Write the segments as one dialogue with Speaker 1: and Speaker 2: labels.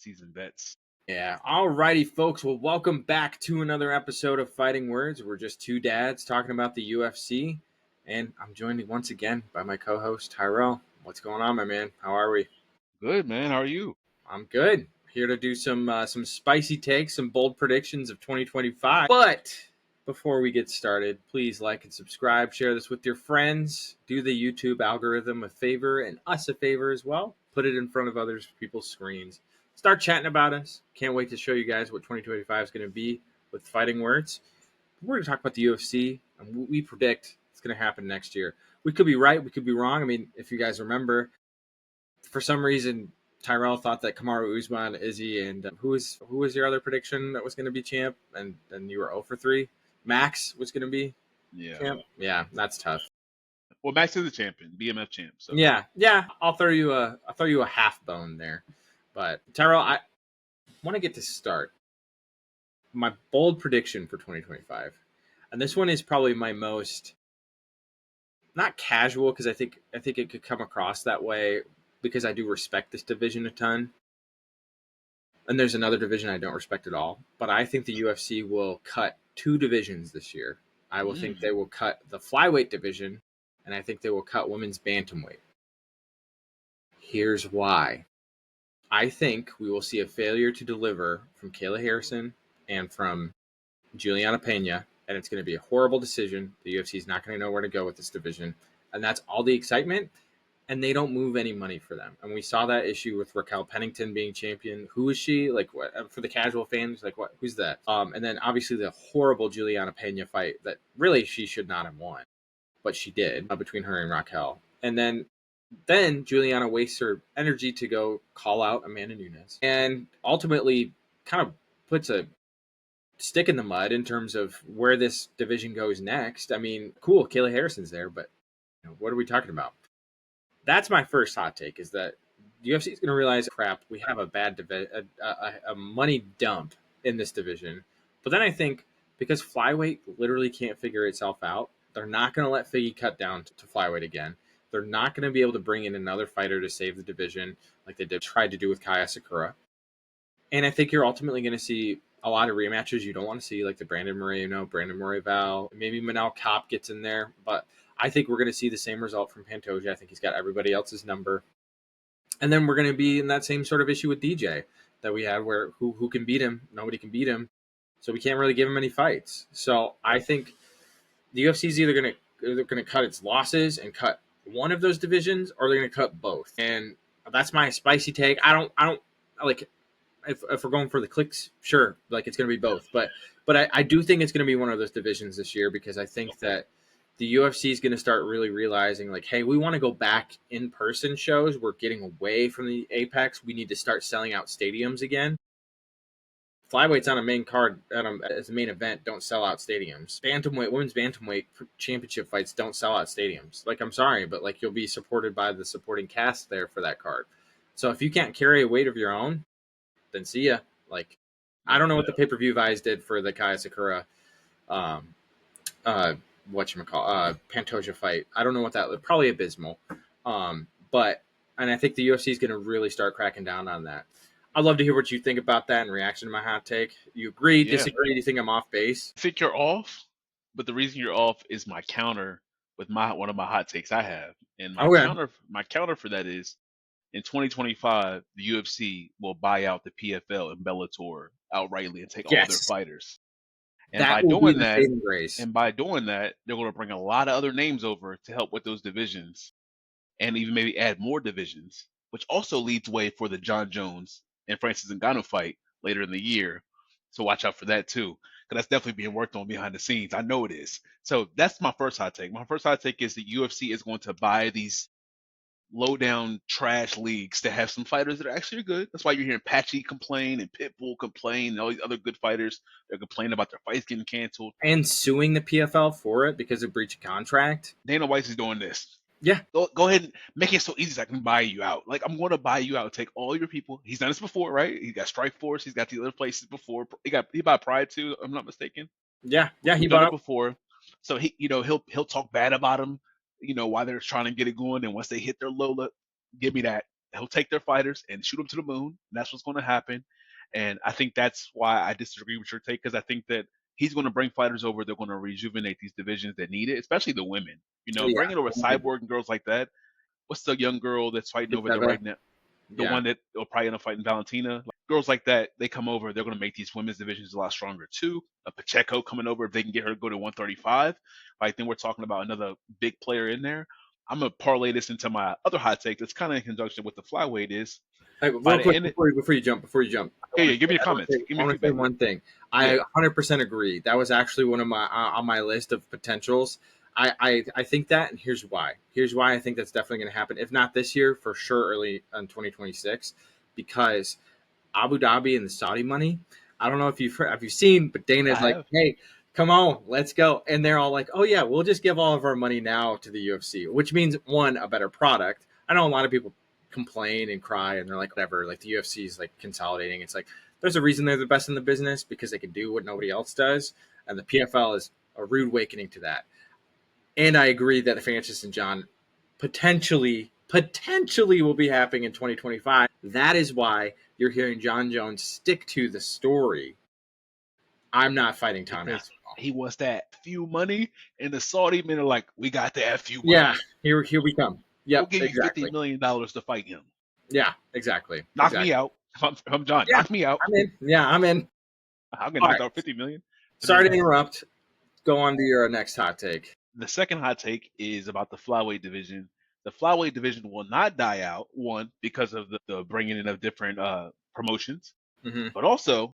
Speaker 1: seasoned vets.
Speaker 2: Yeah. Alrighty, folks. Well, welcome back to another episode of Fighting Words. We're just two dads talking about the UFC, and I'm joined once again by my co-host Tyrell. What's going on, my man? How are we?
Speaker 1: Good, man. How are you?
Speaker 2: I'm good. Here to do some spicy takes, some bold predictions of 2025. But before we get started, please like and subscribe, share this with your friends, do the YouTube algorithm a favor and us a favor as well. Put it in front of other people's screens. Start chatting about us. Can't wait to show you guys what 2025 is going to be with Fighting Words. We're going to talk about the UFC, and we predict it's going to happen next year. We could be right, we could be wrong. I mean, if you guys remember, for some reason, Tyrell thought that Kamaru Usman, Izzy, and who was your other prediction that was going to be champ? And you were 0 for 3. Max was going to be champ. Yeah, that's tough.
Speaker 1: Well, Max is the champion, BMF champ. So
Speaker 2: yeah, I'll throw you a half bone there. But Tyrell, I want to get to start my bold prediction for 2025, and this one is probably my most not casual because I think it could come across that way because I do respect this division a ton. And there's another division I don't respect at all. But I think the UFC will cut 2 divisions this year. I will think they will cut the flyweight division, and I think they will cut women's bantamweight. Here's why. I think we will see a failure to deliver from Kayla Harrison and from Juliana Pena, and it's going to be a horrible decision. The UFC is not going to know where to go with this division, and that's all the excitement. And they don't move any money for them. And we saw that issue with Raquel Pennington being champion. Who is she? Like, what for the casual fans? Like, what? Who's that? And then obviously the horrible Juliana Pena fight that really she should not have won, but she did between her and Raquel. And then Juliana wastes her energy to go call out Amanda Nunes, and ultimately kind of puts a stick in the mud in terms of where this division goes next. I mean, cool, Kayla Harrison's there, but what are we talking about? That's my first hot take, is that the UFC is going to realize, crap, we have a bad a money dump in this division. But then I think because flyweight literally can't figure itself out, they're not going to let Figgy cut down to flyweight again. They're not going to be able to bring in another fighter to save the division like they tried to do with Kaya Sakura. And I think you're ultimately going to see a lot of rematches you don't want to see, like the Brandon Moreno-Val. Maybe Manel Kopp gets in there, but I think we're going to see the same result from Pantoja. I think he's got everybody else's number. And then we're going to be in that same sort of issue with DJ that we had where who can beat him? Nobody can beat him. So we can't really give him any fights. So I think the UFC is either going to cut its losses and cut one of those divisions, or they're going to cut both. And that's my spicy take. I don't like if we're going for the clicks, sure, like it's going to be both. But I do think it's going to be one of those divisions this year because I think that the UFC is going to start really realizing, like, hey, we want to go back in-person shows. We're getting away from the Apex. We need to start selling out stadiums again. Flyweights on a main card as a main event don't sell out stadiums. Women's bantamweight championship fights don't sell out stadiums. Like, I'm sorry, but like you'll be supported by the supporting cast there for that card. So if you can't carry a weight of your own, then see ya. Like, I don't know what the pay-per-view buys did for the Kaya Sakura Pantoja fight. I don't know what that was. Probably abysmal. And I think the UFC is going to really start cracking down on that. I'd love to hear what you think about that in reaction to my hot take. You agree, disagree? Do you think I'm off base?
Speaker 1: I think you're off, but the reason you're off is my counter with one of my hot takes I have. And my counter for that is in 2025, the UFC will buy out the PFL and Bellator outrightly and take all their fighters. And by doing that, they're going to bring a lot of other names over to help with those divisions and even maybe add more divisions, which also leads way for the John Jones and Francis Ngannou fight later in the year. So watch out for that too, because that's definitely being worked on behind the scenes. I know it is. So that's my first hot take. My first hot take is the UFC is going to buy these low down trash leagues to have some fighters that are actually good. That's why you're hearing Patchy complain and Pitbull complain and all these other good fighters. They're complaining about their fights getting canceled
Speaker 2: and suing the PFL for it because of breach of contract.
Speaker 1: Dana White is doing this.
Speaker 2: Yeah.
Speaker 1: Go ahead and make it so easy so I can buy you out. Like, I'm going to buy you out, take all your people. He's done this before, right? He got Strikeforce. He's got these other places before. He bought Pride too, if I'm not mistaken.
Speaker 2: Yeah, he bought
Speaker 1: it before. So he'll talk bad about him, while they're trying to get it going. And once they hit their low, give me that. he'll take their fighters and shoot them to the moon. And that's what's going to happen. And I think that's why I disagree with your take, because I think that he's going to bring fighters over. They're going to rejuvenate these divisions that need it, especially the women.
Speaker 2: Yeah,
Speaker 1: Bringing over Cyborg and girls like that. What's the young girl that's fighting over there right now? The
Speaker 2: yeah.
Speaker 1: one that will probably end up fighting Valentina. Like, girls like that, they come over, they're going to make these women's divisions a lot stronger too. A Pacheco coming over, if they can get her to go to 135, I think we're talking about another big player in there. I'm going to parlay this into my other hot take that's kind of in conjunction with the flyweight is
Speaker 2: Hey,
Speaker 1: by
Speaker 2: real
Speaker 1: the
Speaker 2: quick
Speaker 1: end.
Speaker 2: before you jump,
Speaker 1: Yeah, yeah, give me your comments. Give
Speaker 2: I
Speaker 1: me
Speaker 2: want to say
Speaker 1: feedback.
Speaker 2: one thing. I
Speaker 1: Yeah,
Speaker 2: 100% agree. That was actually one of my on my list of potentials. I think that, and here's why. Here's why I think that's definitely going to happen. If not this year, for sure, early in 2026, because Abu Dhabi and the Saudi money. I don't know if you've seen, but
Speaker 1: I
Speaker 2: Dana's like,
Speaker 1: have.
Speaker 2: hey, come on, let's go, and they're all like, oh yeah, we'll just give all of our money now to the UFC, which means one, a better product. I know a lot of people complain and cry, and they're like, whatever, like the UFC is like consolidating. It's like there's a reason they're the best in the business because they can do what nobody else does, and the PFL is a rude awakening to that. And I agree that Francis and John potentially will be happening in 2025. That is why you're hearing John Jones stick to the story. I'm not fighting Tom
Speaker 1: Because
Speaker 2: Aspinall.
Speaker 1: he wants that few money, and the Saudi men are like, we got that few
Speaker 2: Yeah,
Speaker 1: money.
Speaker 2: here we come.
Speaker 1: We'll
Speaker 2: Yep,
Speaker 1: give you $50
Speaker 2: exactly.
Speaker 1: million to fight him.
Speaker 2: Yeah, exactly.
Speaker 1: Knock me
Speaker 2: Exactly.
Speaker 1: out. If I'm John,
Speaker 2: Yeah,
Speaker 1: knock me out.
Speaker 2: I'm in. Yeah, I'm in.
Speaker 1: I'll get
Speaker 2: All
Speaker 1: knocked
Speaker 2: right.
Speaker 1: out 50 million. But
Speaker 2: Sorry
Speaker 1: then
Speaker 2: to interrupt. Go on to your next hot take.
Speaker 1: the second hot take is about the flyweight division. The flyweight division will not die out, one, because of the bringing in of different promotions,
Speaker 2: Mm-hmm.
Speaker 1: but also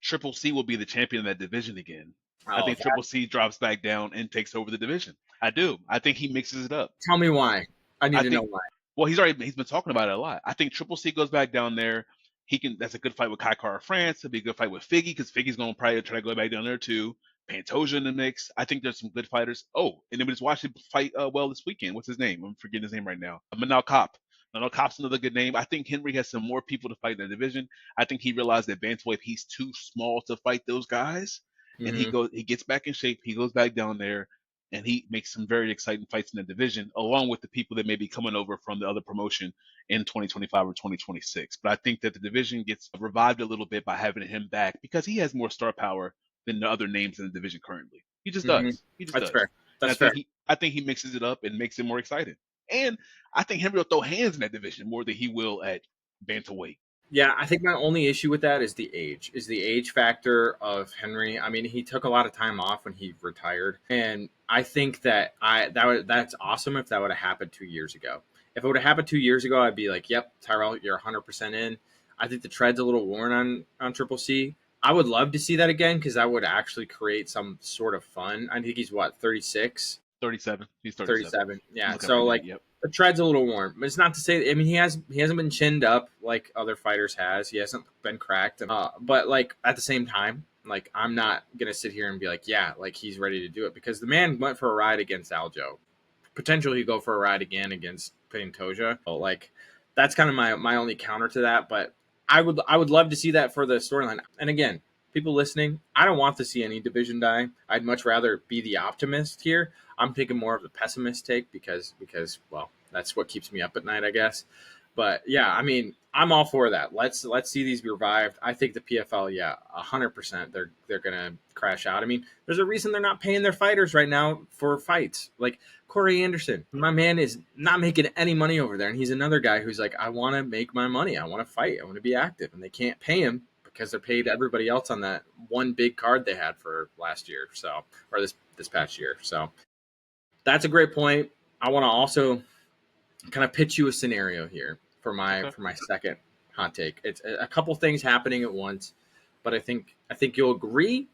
Speaker 1: Triple C will be the champion of that division again. I
Speaker 2: Oh,
Speaker 1: think Triple C drops back down and takes over the division. I do. I think he mixes it up.
Speaker 2: tell me why. I need
Speaker 1: I
Speaker 2: to know
Speaker 1: think
Speaker 2: why.
Speaker 1: well, he's been talking about it a lot. I think Triple C goes back down there. He can. That's a good fight with Kai Kara France. It'll be a good fight with Figgy because Figgy's going to probably try to go back down there too. Pantoja in the mix. I think there's some good fighters. Oh, and then we just watched him fight well this weekend. What's his name? I'm forgetting his name right now. Manal Kopp. Manal Kopp's another good name. I think Henry has some more people to fight in the division. I think he realized that bantamweight he's too small to fight those guys, and
Speaker 2: Mm-hmm.
Speaker 1: he gets back in shape. He goes back down there and he makes some very exciting fights in the division, along with the people that may be coming over from the other promotion in 2025 or 2026. But I think that the division gets revived a little bit by having him back because he has more star power than the other names in the division currently. He just
Speaker 2: Mm-hmm.
Speaker 1: does. He just
Speaker 2: That's
Speaker 1: does.
Speaker 2: fair.
Speaker 1: And
Speaker 2: That's fair.
Speaker 1: I think he mixes it up and makes it more exciting. And I think Henry will throw hands in that division more than he will at bantamweight.
Speaker 2: Yeah, I think my only issue with that is the age factor of Henry. I mean, he took a lot of time off when he retired, and I think that's awesome if that would have happened 2 years ago. If it would have happened 2 years ago, I'd be like, "Yep, Tyrell, you're 100% in." I think the tread's a little worn on Triple C. I would love to see that again because that would actually create some sort of fun. I think he's what 36.
Speaker 1: 37. He's 37.
Speaker 2: 37.
Speaker 1: I'm
Speaker 2: Yeah.
Speaker 1: looking
Speaker 2: So
Speaker 1: right now.
Speaker 2: like
Speaker 1: Yep.
Speaker 2: the tread's a little warm. But it's not to say. I mean, he hasn't been chinned up like other fighters has. He hasn't been cracked. But like at the same time, like I'm not gonna sit here and be like, yeah, like he's ready to do it because the man went for a ride against Aljo. Potentially, he'd go for a ride again against Pantoja. So, like that's kind of my only counter to that. But I would love to see that for the storyline. And again, people listening, I don't want to see any division die. I'd much rather be the optimist here. I'm taking more of the pessimist take because well, that's what keeps me up at night, I guess. But yeah, I mean, I'm all for that. Let's see these be revived. I think the PFL, yeah, 100%. They're gonna crash out. I mean, there's a reason they're not paying their fighters right now for fights. Like Corey Anderson, my man is not making any money over there, and he's another guy who's like, I want to make my money. I want to fight. I want to be active, and they can't pay him because they're paid everybody else on that one big card they had for last year, so or this past year. So that's a great point. I want to also kind of pitch you a scenario here
Speaker 1: Okay.
Speaker 2: for my second hot take. It's a couple things happening at once, but I think you'll agree.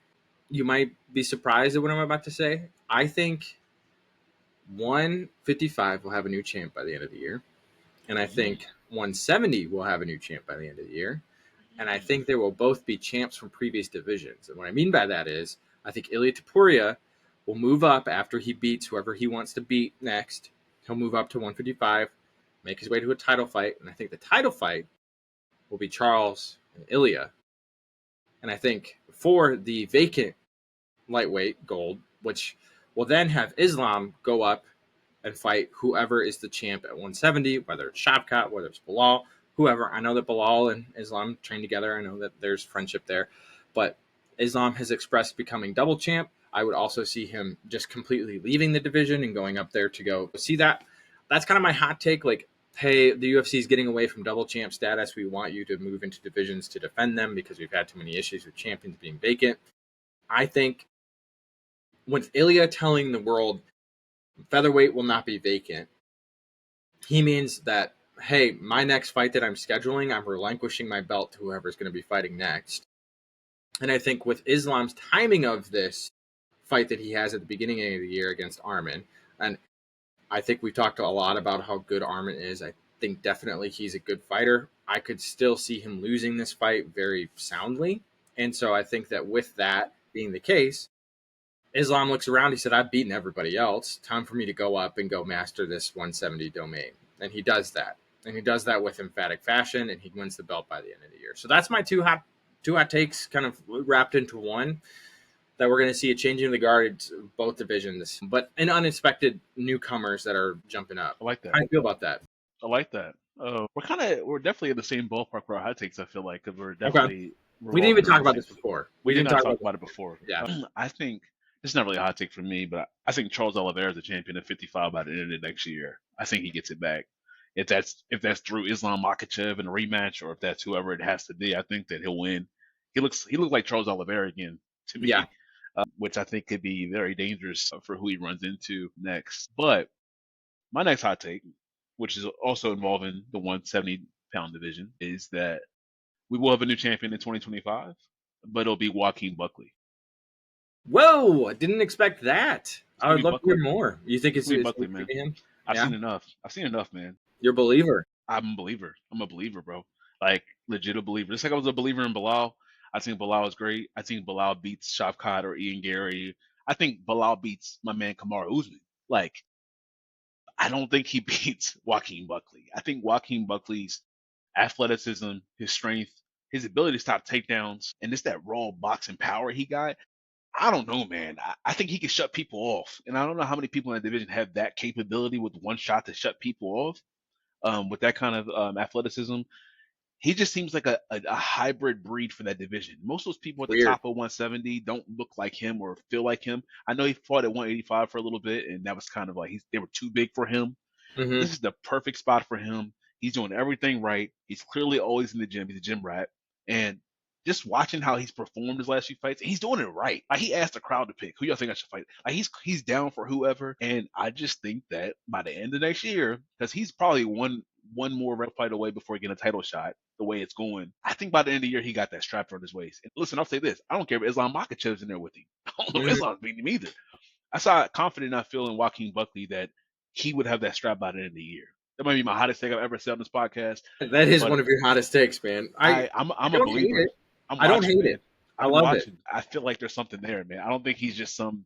Speaker 2: You might be surprised at what I'm about to say. I think 155 will have a new champ by the end of the year, and I
Speaker 1: Mm.
Speaker 2: think 170 will have a new champ by the end of the year. And I think they will both be champs from previous divisions. And what I mean by that is, I think Ilya Tapuria will move up after he beats whoever he wants to beat next. He'll move up to 155, make his way to a title fight, and I think the title fight will be Charles and Ilya. And I think for the vacant lightweight gold, which will then have Islam go up and fight whoever is the champ at 170, whether it's Shavkat, whether it's Bilal, whoever. I know that Bilal and Islam train together. I know that there's friendship there, but Islam has expressed becoming double champ. I would also see him just completely leaving the division and going up there to go see that. That's kind of my hot take. Like, hey, the UFC is getting away from double champ status. We want you to move into divisions to defend them because we've had too many issues with champions being vacant. I think with Ilya telling the world featherweight will not be vacant, he means that, hey, my next fight that I'm scheduling, I'm relinquishing my belt to whoever's going to be fighting next. And I think with Islam's timing of this fight that he has at the beginning of the year against Arman, and I think we've talked a lot about how good Arman is. I think definitely he's a good fighter. I could still see him losing this fight very soundly. And so I think that with that being the case, Islam looks around. He said, I've beaten everybody else. Time for me to go up and go master this 170 domain. And he does that. And he does that with emphatic fashion, and he wins the belt by the end of the year. So that's my two hot takes kind of wrapped into one, that we're going to see a changing of the guards of both divisions, but in unexpected newcomers that are jumping up.
Speaker 1: I like that.
Speaker 2: How do you feel about that?
Speaker 1: I like that. We're definitely in the same ballpark for our hot takes. I feel like, because we're definitely.
Speaker 2: Okay. We didn't even talk about this before.
Speaker 1: We did not talk about it before.
Speaker 2: Yeah.
Speaker 1: I think this is not really a hot take for me, but I think Charles Oliveira is a champion at 55 by the end of next year. I think he gets it back. If that's through Islam Makhachev in a rematch, or if that's whoever it has to be, I think that he'll win. He looks like Charles Oliveira again to me.
Speaker 2: Yeah.
Speaker 1: Which I think could be very dangerous for who he runs into next. But my next hot take, which is also involving the 170-pound division, is that we will have a new champion in 2025, but it'll be Joaquin Buckley.
Speaker 2: Whoa! I didn't expect that. I would love to hear more. You think it's
Speaker 1: Buckley, man?
Speaker 2: Him?
Speaker 1: I've seen enough, man.
Speaker 2: You're a believer.
Speaker 1: I'm a believer, bro. Like, legit a believer. Just like I was a believer in Bilal. I think Bilal is great. I think Bilal beats Shavkat or Ian Gary. I think Bilal beats my man Kamaru Usman. Like, I don't think he beats Joaquin Buckley. I think Joaquin Buckley's athleticism, his strength, his ability to stop takedowns, and just that raw boxing power he got. I don't know, man. I think he can shut people off. And I don't know how many people in the division have that capability with one shot to shut people off, with that kind of athleticism. He just seems like a hybrid breed for that division. Most of those people at the top of 170 don't look like him or feel like him. I know he fought at 185 for a little bit, and that was kind of like they were too big for him.
Speaker 2: Mm-hmm.
Speaker 1: This is the perfect spot for him. He's doing everything right. He's clearly always in the gym. He's a gym rat. And just watching how he's performed his last few fights, he's doing it right. Like, he asked the crowd to pick who y'all think I should fight. Like, he's down for whoever. And I just think that by the end of next year, because he's probably one more rep fight away before getting a title shot, the way it's going, I think by the end of the year he got that strap around his waist. And listen, I'll say this: I don't care if Islam Makhachev's in there with him. I don't know if Islam's beating him either. I saw confident enough feeling Joaquin Buckley that he would have that strap by the end of the year. That might be my hottest take I've ever said on this podcast.
Speaker 2: That is one of your hottest takes, man.
Speaker 1: I'm a believer.
Speaker 2: I don't hate it. I love it.
Speaker 1: I feel like there's something there, man. I don't think he's just some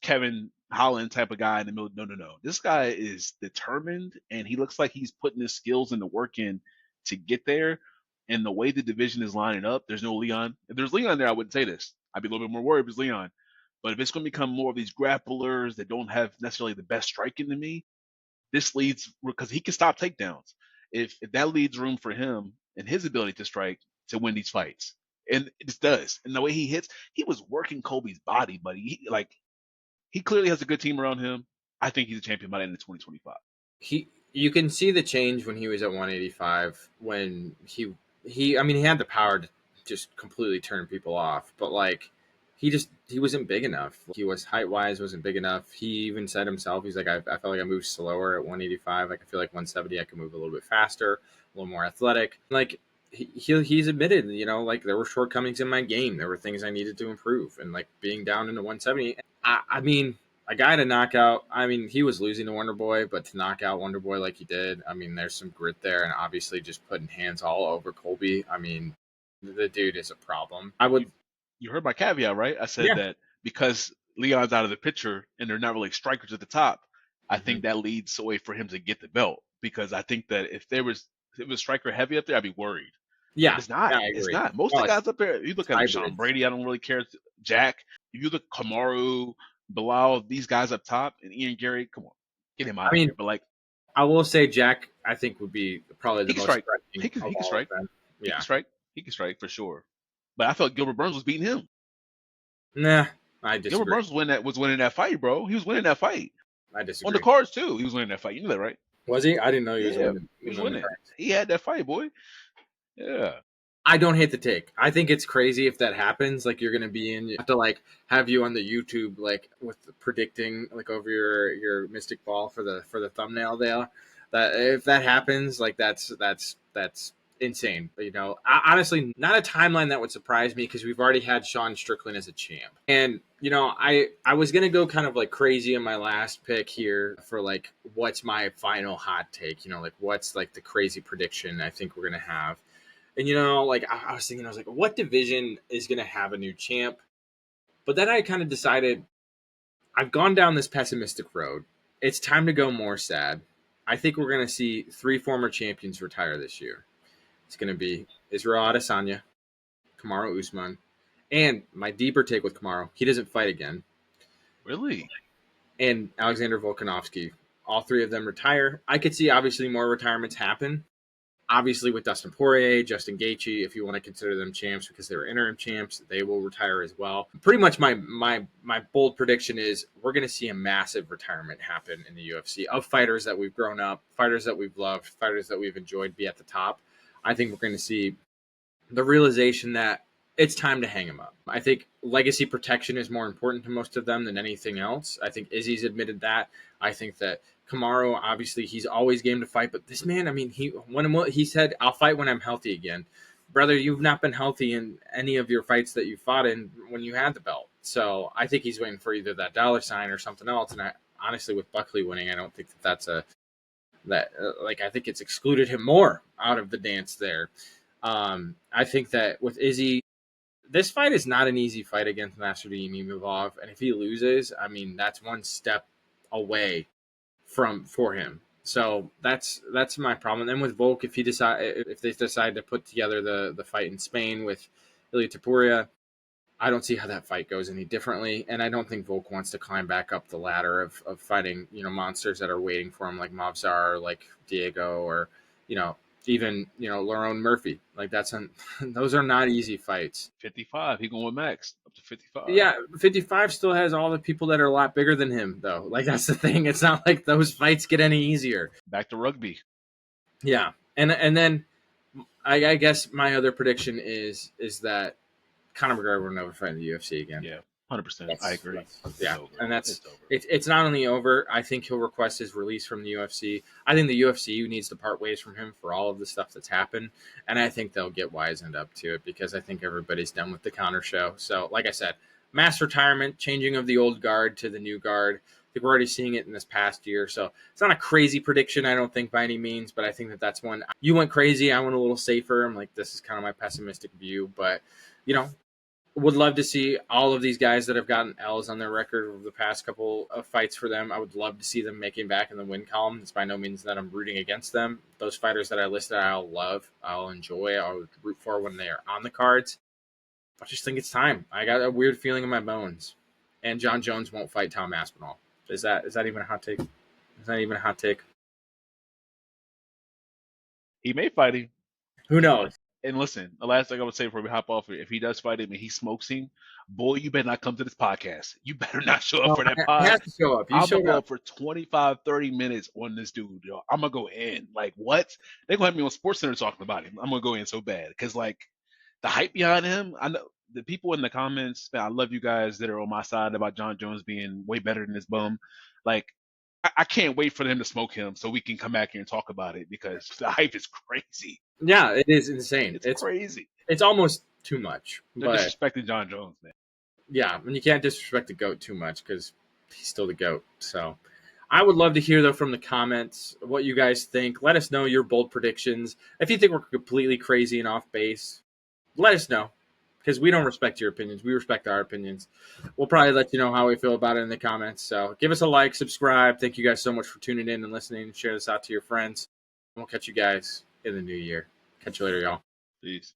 Speaker 1: Kevin Holland type of guy in the middle. No. This guy is determined, and he looks like he's putting his skills and the work in to get there. And the way the division is lining up, there's no Leon. If there's Leon there, I wouldn't say this. I'd be a little bit more worried if it's Leon. But if it's going to become more of these grapplers that don't have necessarily the best striking to me, this leads, because he can stop takedowns. If that leads room for him and his ability to strike to win these fights. And it just does. And the way he hits, he was working Colby's body, but he clearly has a good team around him. I think he's a champion by the end of 2025.
Speaker 2: You can see the change when he was at 185, when he had the power to just completely turn people off, but like he wasn't big enough. He was height wise wasn't big enough. He even said himself, he's like, I felt like I moved slower at 185. Like, I feel like 170 I can move a little bit faster, a little more athletic. Like, he's admitted, like, there were shortcomings in my game. There were things I needed to improve, and like being down into 170. I mean, a guy to knock out. I mean, he was losing to Wonder Boy, but to knock out Wonder Boy like he did, I mean, there's some grit there, and obviously just putting hands all over Colby. I mean, the dude is a problem.
Speaker 1: You heard my caveat, right? I said that because Leon's out of the picture and they're not really strikers at the top, I think that leads a way for him to get the belt. Because I think that if it was striker heavy up there, I'd be worried.
Speaker 2: Yeah,
Speaker 1: but it's not.
Speaker 2: Yeah,
Speaker 1: it's not. Most of the guys up there, you look at Sean Brady, I don't really care. Jack, if you look Kamaru, Bilal, these guys up top, and Ian Gary, come on. Get him
Speaker 2: I
Speaker 1: out of
Speaker 2: mean,
Speaker 1: here. But like,
Speaker 2: I will say Jack, I think, would be probably
Speaker 1: he
Speaker 2: the
Speaker 1: can
Speaker 2: most
Speaker 1: strike.
Speaker 2: threatening of
Speaker 1: He can
Speaker 2: all of
Speaker 1: strike.
Speaker 2: them.
Speaker 1: He can
Speaker 2: Yeah.
Speaker 1: strike. He can strike for sure. But I felt Gilbert Burns was beating him.
Speaker 2: Nah, I
Speaker 1: Gilbert
Speaker 2: disagree.
Speaker 1: Burns was winning that fight, bro. He was winning that fight
Speaker 2: I
Speaker 1: on the
Speaker 2: disagree.
Speaker 1: cards too. He was winning that fight. You know that, right?
Speaker 2: Was he? I didn't know he was
Speaker 1: Yeah,
Speaker 2: winning,
Speaker 1: he was
Speaker 2: on the
Speaker 1: winning.
Speaker 2: cards.
Speaker 1: He had that fight, boy. Yeah.
Speaker 2: I don't hate the take. I think it's crazy if that happens. Like you're gonna be in, you have to like have you on the YouTube like with predicting like over your Mystic Ball for the thumbnail there. That if that happens, like that's insane. You know, honestly, not a timeline that would surprise me because we've already had Sean Strickland as a champ, and you know, I was gonna go kind of like crazy in my last pick here for like what's my final hot take. You know, like what's like the crazy prediction I think we're gonna have. And you know, like I was thinking, I was like, what division is going to have a new champ? But then I kind of decided I've gone down this pessimistic road. It's time to go more sad. I think we're going to see 3 former champions retire this year. It's going to be Israel Adesanya, Kamaru Usman, and my deeper take with Kamaru, he doesn't fight again,
Speaker 1: Really?
Speaker 2: and Alexander Volkanovski. All 3 of them retire. I could see obviously more retirements happen, obviously with Dustin Poirier, Justin Gaethje, if you want to consider them champs because they were interim champs, they will retire as well. Pretty much my bold prediction is we're going to see a massive retirement happen in the UFC of fighters that we've grown up, fighters that we've loved, fighters that we've enjoyed be at the top. I think we're going to see the realization that it's time to hang him up. I think legacy protection is more important to most of them than anything else. I think Izzy's admitted that. I think that Kamaru, obviously, he's always game to fight, but this man, I mean, he said, "I'll fight when I'm healthy again." Brother, you've not been healthy in any of your fights that you fought in when you had the belt. So I think he's waiting for either that dollar sign or something else. And I honestly, with Buckley winning, I don't think that that's a that like I think it's excluded him more out of the dance there. I think that with Izzy, this fight is not an easy fight against Nasruddin Imavov, and if he loses, I mean that's one step away for him. So that's my problem. And then with Volk, if they decide to put together the fight in Spain with Ilia Topuria, I don't see how that fight goes any differently, and I don't think Volk wants to climb back up the ladder of fighting monsters that are waiting for him like Mavzar, or like Diego, or you know even Lerone Murphy. Like those are not easy fights.
Speaker 1: 55. He going with Max up to 55.
Speaker 2: Yeah, 55 still has all the people that are a lot bigger than him though. Like that's the thing. It's not like those fights get any easier.
Speaker 1: Back to rugby.
Speaker 2: Yeah, and then I guess my other prediction is that Conor McGregor will never fight in the UFC again.
Speaker 1: Yeah, 100%. I agree. It's
Speaker 2: Yeah,
Speaker 1: over.
Speaker 2: and
Speaker 1: It's over.
Speaker 2: it's not only over. I think he'll request his release from the UFC. I think the UFC needs to part ways from him for all of the stuff that's happened, and I think they'll get wizened up to it because I think everybody's done with the counter show. So, like I said, mass retirement, changing of the old guard to the new guard. I think we're already seeing it in this past year. So it's not a crazy prediction, I don't think by any means, but I think that that's one. You went crazy. I went a little safer. I'm like, this is kind of my pessimistic view, but you know, would love to see all of these guys that have gotten L's on their record over the past couple of fights for them. I would love to see them making back in the win column. It's by no means that I'm rooting against them. Those fighters that I listed, I'll love, I'll enjoy, I'll root for when they are on the cards. I just think it's time. I got a weird feeling in my bones. And John Jones won't fight Tom Aspinall. Is that even a hot take? Is that even a hot take?
Speaker 1: He may fight him.
Speaker 2: Who knows?
Speaker 1: And listen, the last thing I would say before we hop off, if he does fight him and he smokes him, boy, you better not come to this podcast. You better not show up
Speaker 2: No,
Speaker 1: for that
Speaker 2: he
Speaker 1: pod.
Speaker 2: has to show up. You
Speaker 1: I'm going
Speaker 2: showed
Speaker 1: to go
Speaker 2: up.
Speaker 1: up for 25, 30 minutes on this dude, yo. I'm going to go in. Like, what? They're going to have me on SportsCenter talking about him. I'm going to go in so bad. Because, like, the hype behind him, I know the people in the comments, man, I love you guys that are on my side about John Jones being way better than this bum. Like, I can't wait for them to smoke him so we can come back here and talk about it because the hype is crazy.
Speaker 2: Yeah, it is insane.
Speaker 1: It's crazy.
Speaker 2: It's almost too much.
Speaker 1: They're
Speaker 2: But
Speaker 1: disrespecting John Jones, man.
Speaker 2: yeah, and you can't disrespect the GOAT too much because he's still the GOAT. So I would love to hear, though, from the comments what you guys think. Let us know your bold predictions. If you think we're completely crazy and off base, let us know because we don't respect your opinions. We respect our opinions. We'll probably let you know how we feel about it in the comments. So give us a like, subscribe. Thank you guys so much for tuning in and listening. Share this out to your friends. We'll catch you guys in the new year. Catch you later, y'all.
Speaker 1: Peace.